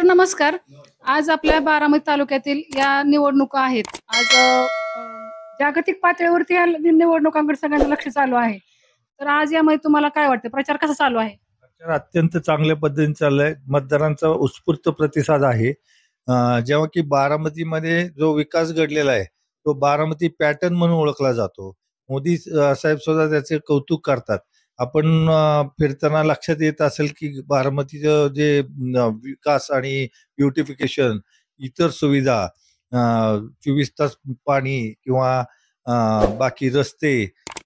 नमस्कार. आज आपल्या बारामती तालुक्यातील या निवडणुका आहेत. आज जागतिक पातळीवरती या निवडणुकांकडे सगळ्यांचं लक्ष चालू आहे. तर आज यामध्ये तुम्हाला काय वाटतं? प्रचार कसा चालू आहे? प्रचार अत्यंत चांगल्या पद्धतीने चाललाय. मतदारांचा उत्स्फूर्त प्रतिसाद आहे. जेव्हा की बारामतीमध्ये जो विकास घडलेला आहे तो बारामती पॅटर्न म्हणून ओळखला जातो. मोदी साहेब सुद्धा त्याचे कौतुक करतात. आपण फिरताना लक्षात येत असेल की बारामतीचं जे विकास आणि ब्युटिफिकेशन, इतर सुविधा, 24 तास पाणी किंवा बाकी रस्ते,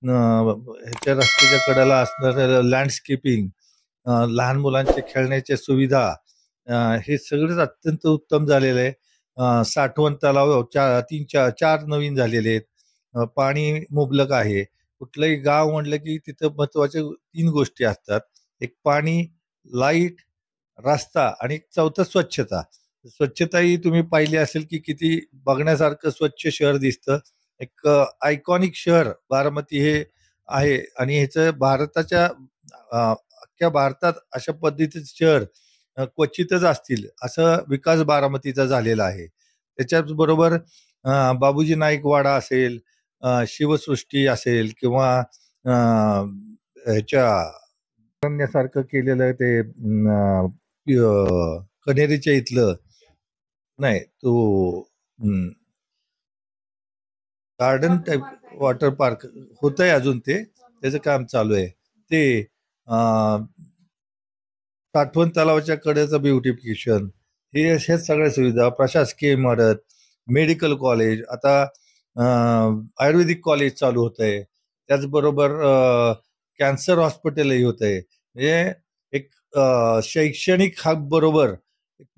ह्याच्या रस्त्याच्या कडेला असणारं लँडस्केपिंग, लहान मुलांच्या खेळण्याच्या सुविधा, हे सगळंच अत्यंत उत्तम झालेलं आहे. साठवण तलाव चार नवीन झालेले आहेत. पाणी मुबलक आहे. कुठलंही गाव म्हटलं की तिथं महत्वाच्या 3 गोष्टी असतात. एक पाणी, लाईट, रस्ता आणि एक चौथं स्वच्छता. स्वच्छता ही तुम्ही पाहिली असेल की किती बघण्यासारखं स्वच्छ शहर दिसतं. एक आयकॉनिक शहर बारामती हे आहे आणि ह्याचं भारताच्या अख्ख्या भारतात अशा पद्धतीचं शहर क्वचितच असतील, असं विकास बारामतीचा झालेला आहे. त्याच्याच बरोबर बाबूजी नाईक वाडा असेल, शिवसृष्टी असेल किंवा ह्याच्या सारखं केलेलं ते कनेरीच्या इथलं नाही तो गार्डन टाईप वॉटर पार्क होत आहे, अजून त्याचं काम चालू आहे. ते साठवण तलावाच्या कडेचं ब्युटिफिकेशन, हे अशा सगळ्या सुविधा, प्रशासकीय इमारत, मेडिकल कॉलेज, आता आयुर्वेदिक कॉलेज चालू होत आहे. त्याचबरोबर कॅन्सर हॉस्पिटलही होत आहे. म्हणजे एक शैक्षणिक हब बरोबर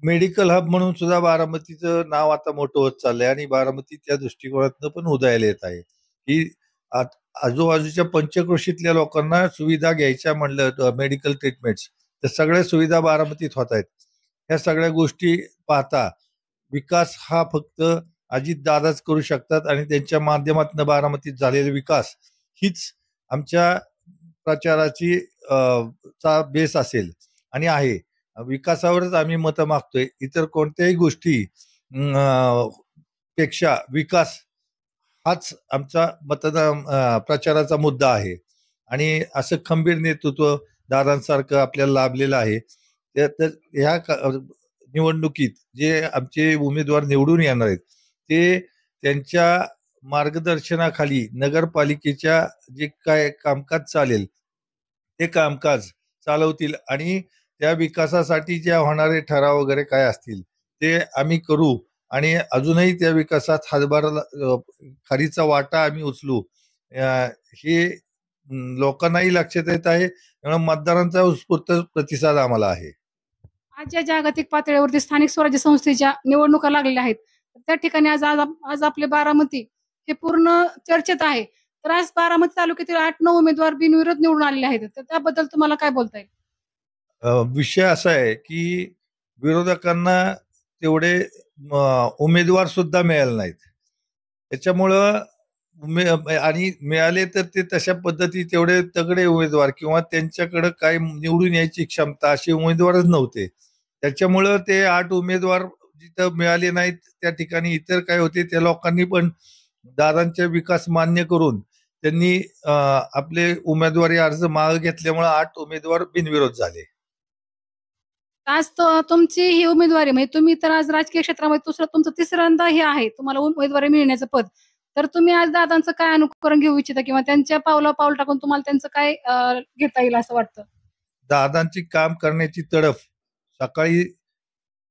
मेडिकल हब म्हणून सुद्धा बारामतीचं नाव आता मोठं होत चाललंय आणि बारामती त्या दृष्टिकोनातनं पण उदयाला येत आहे की आजूबाजूच्या पंचक्रोशीतल्या लोकांना सुविधा घ्यायच्या म्हणलं, मेडिकल ट्रीटमेंट्स, तर सगळ्या सुविधा बारामतीत होत आहेत. ह्या सगळ्या गोष्टी पाहता विकास हा फक्त अजितदादाच करू शकतात आणि त्यांच्या माध्यमातून बारामतीत झालेला विकास हीच आमच्या प्रचाराची चा बेस असेल आणि आहे. विकासावरच आम्ही मतं मागतोय. इतर कोणत्याही गोष्टी पेक्षा विकास हाच आमचा प्रचाराचा मुद्दा आहे. आणि असं खंबीर नेतृत्व दादांसारखं आपल्याला लाभलेलं आहे. तर ह्या निवडणुकीत जे आमचे उमेदवार निवडून येणार आहेत ते त्यांच्या मार्गदर्शनाखाली नगरपालिकेच्या जे काय कामकाज चालेल ते कामकाज चालवतील आणि त्या विकासासाठी ज्या होणारे ठराव वगैरे काय असतील ते आम्ही करू आणि अजूनही त्या विकासात हातभार खारीचा वाटा आम्ही उचलू, हे लोकांनाही लक्षात येत आहे. मतदारांचा उत्स्फूर्त प्रतिसाद आम्हाला आहे. आज या जागतिक पातळीवरती स्थानिक स्वराज्य संस्थेच्या निवडणुका लागलेल्या आहेत. त्या ठिकाणी आज आज आज आपले बारामती हे पूर्ण चर्चेत आहे. तर आज बारामती तालुक्यातील 8-9 उमेदवार बिनविरोध निवडून आलेले आहेत. तर त्याबद्दल तुम्हाला काय बोलता येईल? विषय असा आहे की विरोधकांना तेवढे उमेदवार सुद्धा मिळाले नाहीत. त्याच्यामुळं आणि मिळाले तर ते तशा पद्धती तेवढे तगडे उमेदवार किंवा त्यांच्याकडे काय निवडून यायची क्षमता असे उमेदवारच नव्हते. त्याच्यामुळं ते 8 उमेदवार जिथं मिळाले नाहीत त्या ठिकाणी इतर काय होते त्या लोकांनी पण दादांचे विकास मान्य करून त्यांनी आपले उमेदवारी अर्ज मागे घेतल्यामुळे 8 उमेदवार बिनविरोध झाले. आज तुमची ही उमेदवारी म्हणजे तुम्ही तर आज राजकीय क्षेत्रामध्ये तुमचं तिसऱ्यांदा हे आहे तुम्हाला उमेदवारी मिळण्याचं पद. तर तुम्ही आज दादांचं काय अनुकरण घेऊ इच्छिता किंवा त्यांच्या पावलावर पाऊल टाकून तुम्हाला त्यांचं काय घेता येईल असं वाटतं? दादांची काम करण्याची तडफ, सकाळी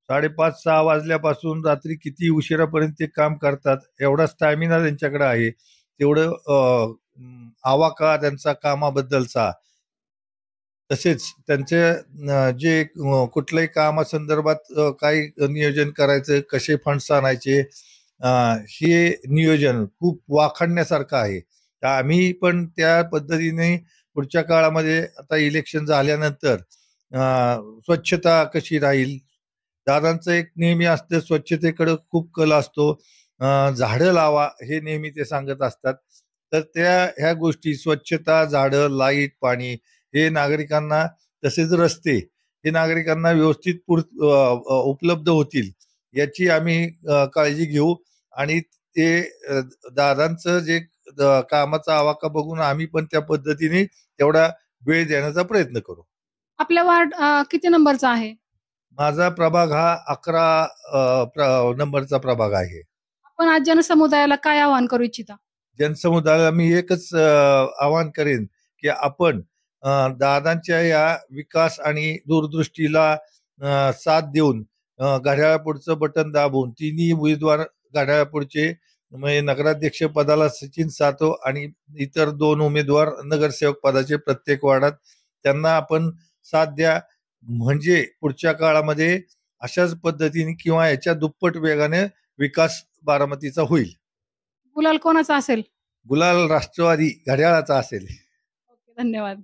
5:30-6 वाजल्यापासून रात्री किती उशिरापर्यंत ते काम करतात, एवढा स्टॅमिना त्यांच्याकडे आहे. तेवढं आवाका त्यांचा कामाबद्दलचा, तसेच त्यांचे जे कुठल्याही कामासंदर्भात काही नियोजन करायचं, कसे फंड्स आणायचे, हे नियोजन खूप वाखाणण्यासारखं आहे. तर आम्ही पण त्या पद्धतीने पुढच्या काळामध्ये आता इलेक्शन झाल्यानंतर स्वच्छता कशी राहील, दादांचं एक नेहमी असतं स्वच्छतेकडे खूप कल असतो. झाडं लावा हे नेहमी ते सांगत असतात. तर ह्या गोष्टी स्वच्छता, झाडं, लाईट, पाणी हे नागरिकांना, तसेच रस्ते हे नागरिकांना व्यवस्थित उपलब्ध होतील याची आम्ही काळजी घेऊ आणि ते दादांचं जे कामाचा आवाका बघून आम्ही पण त्या पद्धतीने तेवढा वेळ देण्याचा प्रयत्न करू. आपल्या वार्ड किती नंबरचा आहे? माझा प्रभाग हा 11 नंबरचा प्रभाग आहे. आपण आज जनसमुदायाला काय आवाहन करू इच्छिता? जनसमुदायाला मी एकच आवाहन करेन की आपण दादांच्या या विकास आणि दूरदृष्टीला साथ देऊन घड्याळापुढचं बटन दाबून तिन्ही उमेदवार घड्याळापुढचे म्हणजे नगराध्यक्ष पदाला सचिन सातव आणि इतर 2 उमेदवार नगरसेवक पदाचे प्रत्येक वार्डात त्यांना आपण साथ द्या. म्हणजे पुढच्या काळामध्ये अशाच पद्धतीने किंवा याच्या दुप्पट वेगाने विकास बारामतीचा होईल. गुलाल कोणाचा असेल? गुलाल राष्ट्रवादी घड्याळाचा असेल. ओके, धन्यवाद.